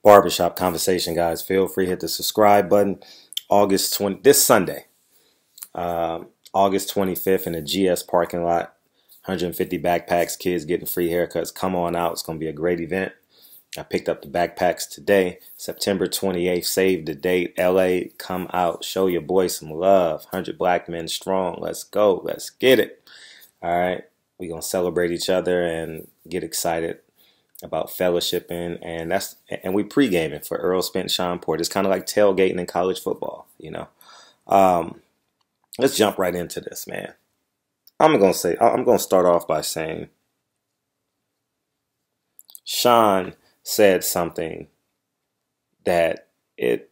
Barbershop conversation, guys. Feel free to hit the subscribe button. This Sunday, August 25th in the GS parking lot. 150 backpacks, kids getting free haircuts. Come on out. It's going to be a great event. I picked up the backpacks today, September 28th. Save the date. LA, come out. Show your boy some love. 100 black men strong. Let's go. Let's get it. All right. We're going to celebrate each other and get excited about fellowshipping, and we pre-gaming for Errol Spence, Shawn Porter. It's kind of like tailgating in college football, you know. Let's jump right into this, man. I'm gonna start off by saying Shawn said something that it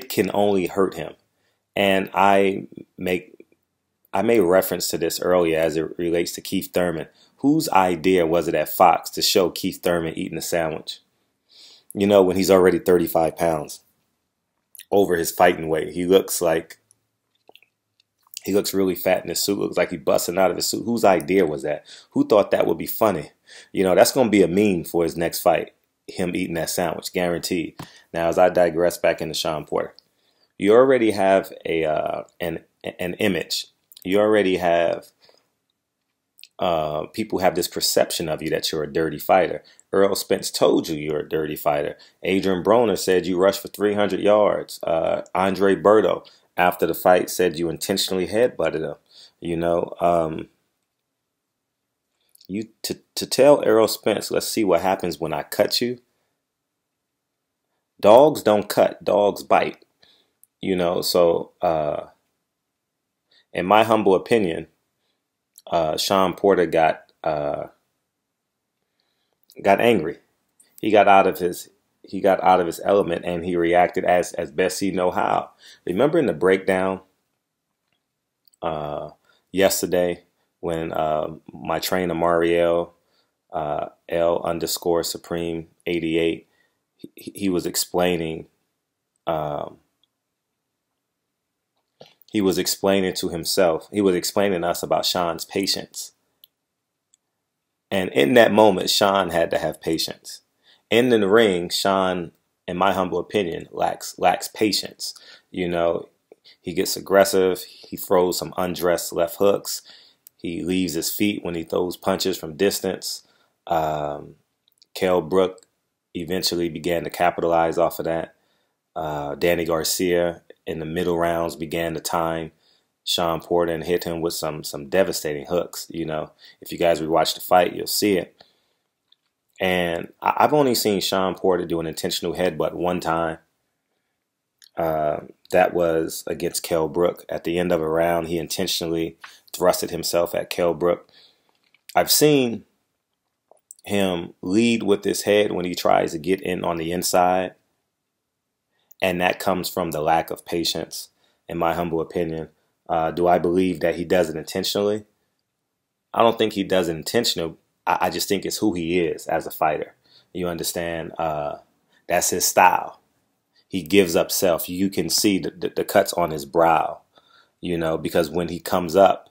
can only hurt him, and I made reference to this earlier as it relates to Keith Thurman. Whose idea was it at Fox to show Keith Thurman eating a sandwich? You know, when he's already 35 pounds over his fighting weight. He looks really fat in his suit. Looks like he's busting out of his suit. Whose idea was that? Who thought that would be funny? You know, that's going to be a meme for his next fight. Him eating that sandwich, guaranteed. Now, as I digress back into Shawn Porter, you already have an image. You already have people have this perception of you that you're a dirty fighter. Errol Spence told you you're a dirty fighter. Adrien Broner said you rushed for 300 yards. Adrien Broner, after the fight, said you intentionally headbutted him. You know, to tell Errol Spence, let's see what happens when I cut you. Dogs don't cut, dogs bite. You know, so in my humble opinion, Shawn Porter got angry. He got out of his element, and he reacted as best he know how. Remember in the breakdown yesterday when my trainer Mariel L_Supreme88, he was explaining. He was explaining to himself. He was explaining to us about Shawn's patience. And in that moment, Shawn had to have patience. In the ring, Shawn, in my humble opinion, lacks patience. You know, he gets aggressive. He throws some undressed left hooks. He leaves his feet when he throws punches from distance. Kell Brook eventually began to capitalize off of that. Danny Garcia in the middle rounds began to time Shawn Porter and hit him with some devastating hooks. You know, if you guys rewatch the fight, you'll see it. And I've only seen Shawn Porter do an intentional headbutt one time. That was against Kell Brook. At the end of a round, he intentionally thrusted himself at Kell Brook. I've seen him lead with his head when he tries to get in on the inside. And that comes from the lack of patience, in my humble opinion. Do I believe that he does it intentionally? I don't think he does it intentionally. I just think it's who he is as a fighter. You understand? That's his style. He gives up self. You can see the cuts on his brow, you know, because when he comes up,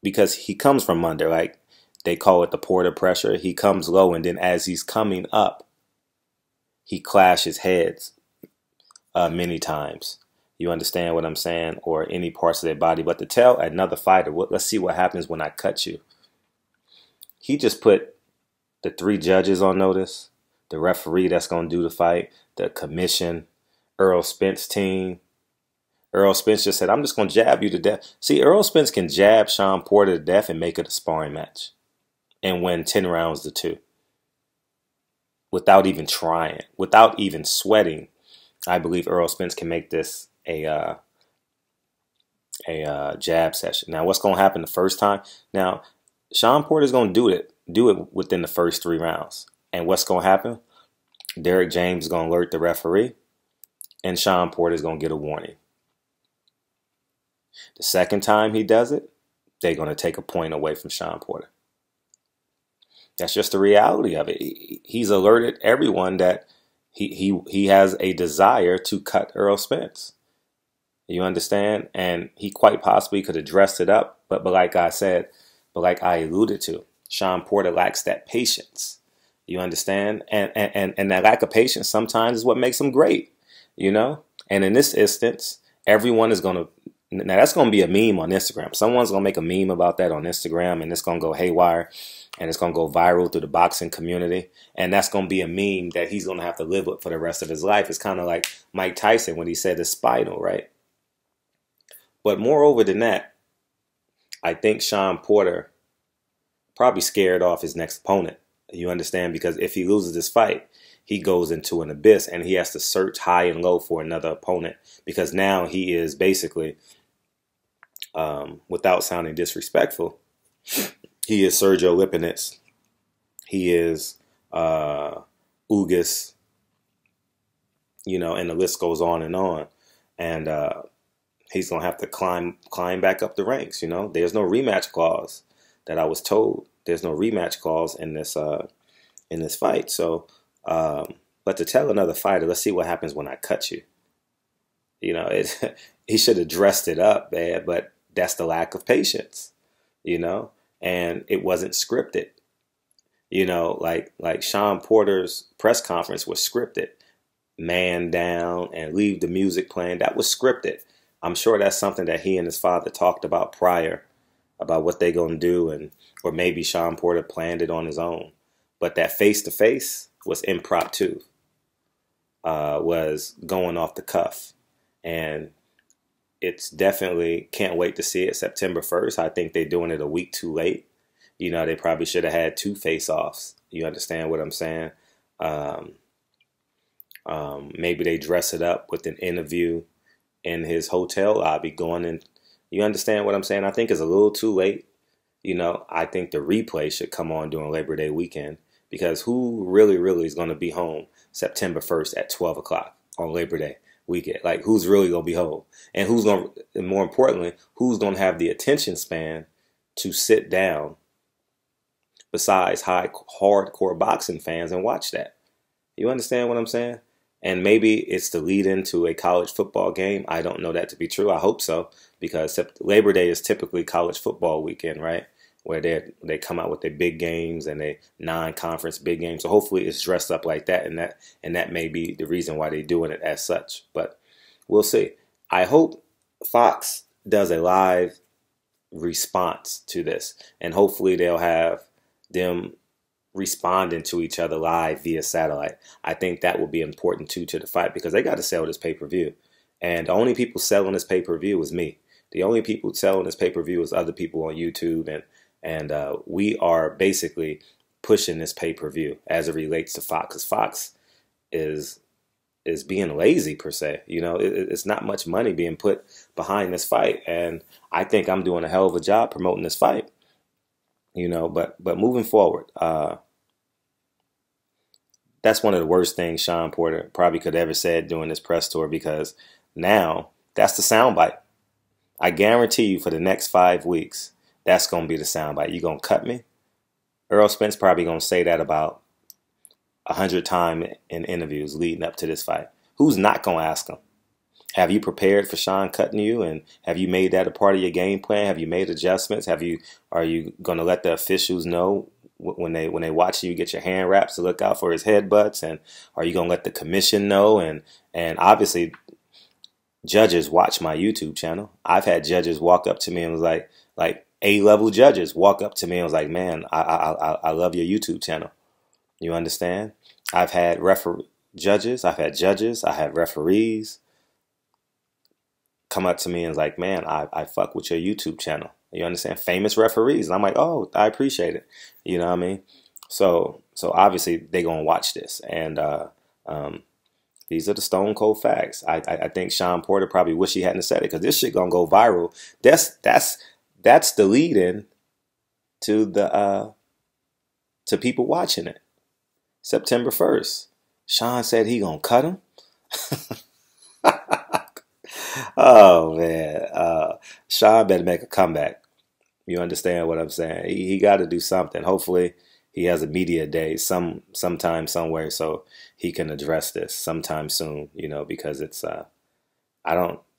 because he comes from under, like they call it the Porter pressure. He comes low, and then as he's coming up, he clashes heads many times. You understand what I'm saying? Or any parts of their body. But to tell another fighter, let's see what happens when I cut you. He just put the 3 judges on notice. The referee that's going to do the fight. The commission. Errol Spence team. Errol Spence just said, I'm just going to jab you to death. See, Errol Spence can jab Shawn Porter to death and make it a sparring match. And win 10 rounds to 2. Without even trying, without even sweating. I believe Errol Spence can make this a jab session. Now, what's going to happen the first time? Now, Shawn Porter's going to do it within the first 3 rounds. And what's going to happen? Derek James is going to alert the referee, and Shawn Porter is going to get a warning. The second time he does it, they're going to take a point away from Shawn Porter. That's just the reality of it. He's alerted everyone that he has a desire to cut Errol Spence. You understand? And he quite possibly could have dressed it up, but like I said, but like I alluded to, Shawn Porter lacks that patience. You understand? And that lack of patience sometimes is what makes him great, you know? And in this instance, everyone is going to, now that's going to be a meme on Instagram. Someone's going to make a meme about that on Instagram, and it's going to go haywire, and it's going to go viral through the boxing community. And that's going to be a meme that he's going to have to live with for the rest of his life. It's kind of like Mike Tyson when he said the spinal, right? But moreover than that, I think Shawn Porter probably scared off his next opponent. You understand? Because if he loses this fight, he goes into an abyss and he has to search high and low for another opponent, because now he is basically, without sounding disrespectful, he is Sergio Lipinets. He is Ugas, you know, and the list goes on. And he's going to have to climb back up the ranks, you know. There's no rematch clause that I was told. There's no rematch clause in this fight. So, but to tell another fighter, let's see what happens when I cut you. You know, he should have dressed it up, man, but that's the lack of patience, you know, and it wasn't scripted. You know, like Shawn Porter's press conference was scripted. Man down and leave the music playing. That was scripted. I'm sure that's something that he and his father talked about prior, about what they're going to do, or maybe Shawn Porter planned it on his own. But that face-to-face was impromptu, was going off the cuff. And it's definitely, can't wait to see it September 1st. I think they're doing it a week too late. You know, they probably should have had 2 face-offs. You understand what I'm saying? Maybe they dress it up with an interview in his hotel lobby going in. You understand what I'm saying? I think it's a little too late. You know, I think the replay should come on during Labor Day weekend, because who really is going to be home September 1st at 12 o'clock on Labor Day weekend? Like, who's really going to be home? And who's going to, and more importantly, who's going to have the attention span to sit down besides hardcore boxing fans and watch that? You understand what I'm saying? And maybe it's the lead into a college football game. I don't know that to be true. I hope so, because Labor Day is typically college football weekend, right? Where they come out with their big games and their non-conference big games. So hopefully it's dressed up like that, and that may be the reason why they're doing it as such. But we'll see. I hope Fox does a live response to this, and hopefully they'll have them responding to each other live via satellite. I think that will be important too to the fight, because they got to sell this pay-per-view. And the only people selling this pay-per-view is me. The only people selling this pay-per-view is other people on YouTube, and we are basically pushing this pay-per-view as it relates to Fox, because Fox is being lazy per se. You know, it's not much money being put behind this fight, and I think I'm doing a hell of a job promoting this fight. You know, but moving forward, that's one of the worst things Shawn Porter probably could have ever said during this press tour, because now that's the soundbite. I guarantee you for the next 5 weeks, that's going to be the soundbite. You going to cut me? Errol Spence probably going to say that about 100 times in interviews leading up to this fight. Who's not going to ask him? Have you prepared for Shawn cutting you? And have you made that a part of your game plan? Have you made adjustments? Are you going to let the officials know when they watch you get your hand wraps to look out for his headbutts? And are you going to let the commission know? And obviously, judges watch my YouTube channel. I've had judges walk up to me and was like A-level judges walk up to me and was like, man, I love your YouTube channel. You understand? I've had judges, I had referees come up to me and was like, man, I fuck with your YouTube channel. You understand? Famous referees. And I'm like, oh, I appreciate it. You know what I mean? So obviously they gonna watch this, and these are the stone cold facts. I think Shawn Porter probably wish he hadn't said it, because this shit gonna go viral. That's the lead in to the to people watching it. September 1st. Shawn said he gonna cut him. Oh man, Shawn better make a comeback. You understand what I'm saying? He got to do something. Hopefully, he has a media day sometime somewhere, so he can address this sometime soon. You know, because it's I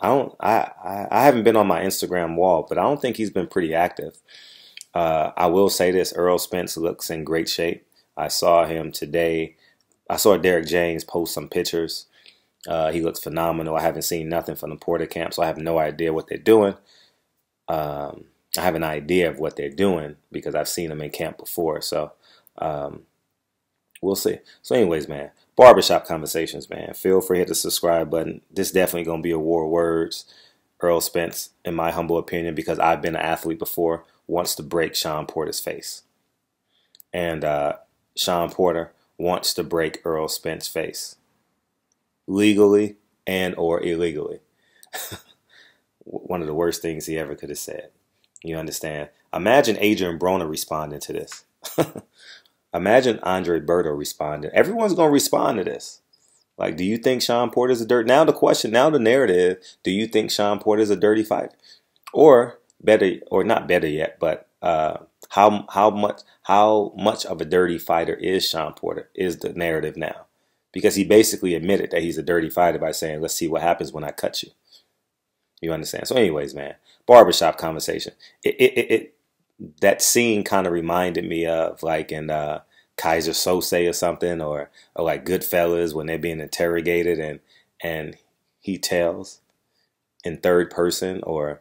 haven't been on my Instagram wall, but I don't think he's been pretty active I will say this: Errol Spence looks in great shape. I saw him today. I saw Derek James post some pictures. He looks phenomenal. I haven't seen nothing from the Porter camp, so I have no idea what they're doing. I have an idea of what they're doing because I've seen them in camp before. So we'll see. So anyways, man, barbershop conversations, man. Feel free to hit the subscribe button. This definitely going to be a war of words. Errol Spence, in my humble opinion, because I've been an athlete before, wants to break Shawn Porter's face. And Shawn Porter wants to break Errol Spence's face. Legally and or illegally. One of the worst things he ever could have said. You understand? Imagine Adrien Broner responding to this. Imagine Adrien Broner responding. Everyone's going to respond to this. Like, do you think Shawn Porter's a dirty... Now the question, now the narrative, do you think Shawn Porter's a dirty fighter? Or better, or not better yet, but how much of a dirty fighter is Shawn Porter is the narrative now. Because he basically admitted that he's a dirty fighter by saying, let's see what happens when I cut you. You understand? So anyways, man, barbershop conversation. That scene kind of reminded me of like in Kaiser Sose or something, or like Goodfellas when they're being interrogated and he tells in third person, or,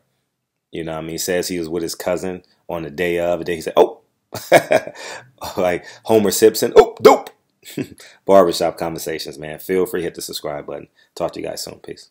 you know what I mean, says he was with his cousin on the day of, and then he said, oh, like Homer Simpson, oh, dope. Barbershop conversations, man. Feel free to hit the subscribe button. Talk to you guys soon. Peace.